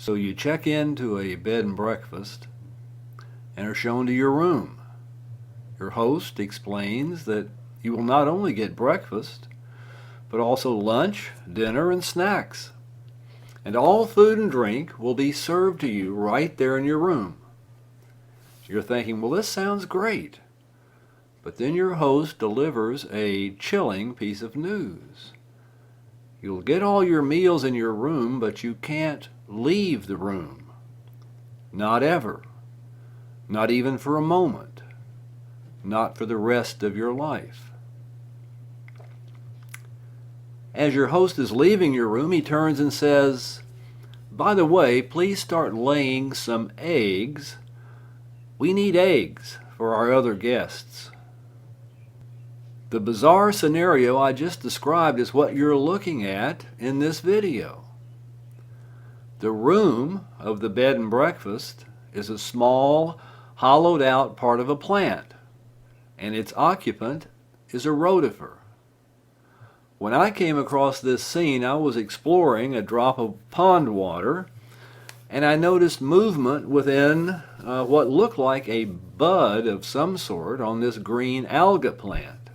So you check into a bed and breakfast and are shown to your room. Your host explains that you will not only get breakfast, but also lunch, dinner, and snacks. And all food and drink will be served to you right there in your room. So you're thinking, well, this sounds great. But then your host delivers a chilling piece of news. You'll get all your meals in your room, but you can't leave the room. Not ever. Not even for a moment. Not for the rest of your life. As your host is leaving your room, he turns and says, "By the way, please start laying some eggs. We need eggs for our other guests." The bizarre scenario I just described is what you're looking at in this video. The room of the bed and breakfast is a small, hollowed out part of a plant, and its occupant is a rotifer. When I came across this scene, I was exploring a drop of pond water, and I noticed movement within what looked like a bud of some sort on this green alga plant.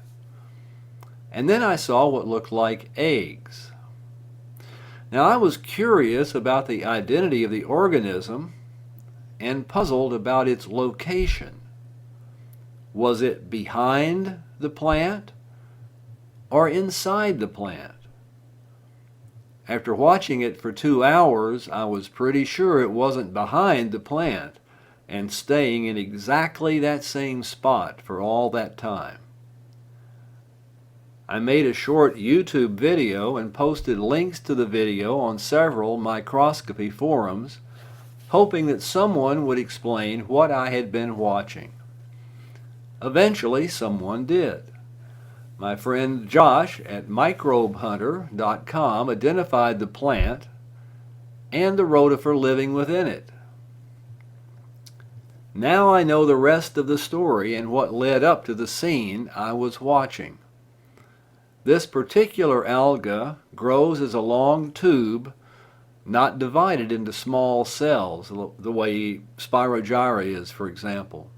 And then I saw what looked like eggs. Now, I was curious about the identity of the organism and puzzled about its location. Was it behind the plant or inside the plant? After watching it for 2 hours, I was pretty sure it wasn't behind the plant and staying in exactly that same spot for all that time. I made a short YouTube video and posted links to the video on several microscopy forums, hoping that someone would explain what I had been watching. Eventually, someone did. My friend Josh at microbehunter.com identified the plant and the rotifer living within it. Now I know the rest of the story and what led up to the scene I was watching. This particular alga grows as a long tube, not divided into small cells, the way Spirogyra is, for example.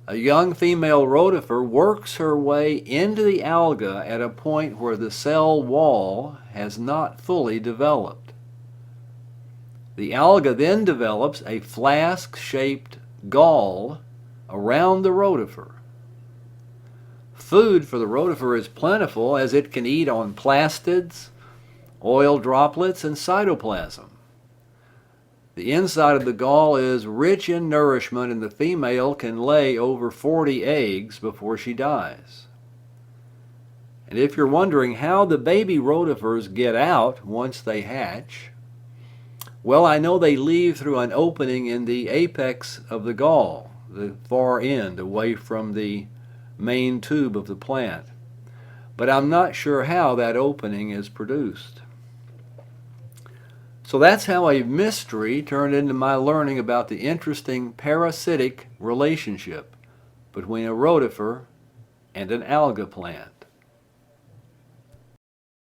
A young female rotifer works her way into the alga at a point where the cell wall has not fully developed. The alga then develops a flask-shaped gall around the rotifer. Food for the rotifer is plentiful, as it can eat on plastids, oil droplets, and cytoplasm. The inside of the gall is rich in nourishment, and the female can lay over 40 eggs before she dies. And if you're wondering how the baby rotifers get out once they hatch, well, I know they leave through an opening in the apex of the gall, the far end, away from the main tube of the plant. But I'm not sure how that opening is produced. So that's how a mystery turned into my learning about the interesting parasitic relationship between a rotifer and an alga plant.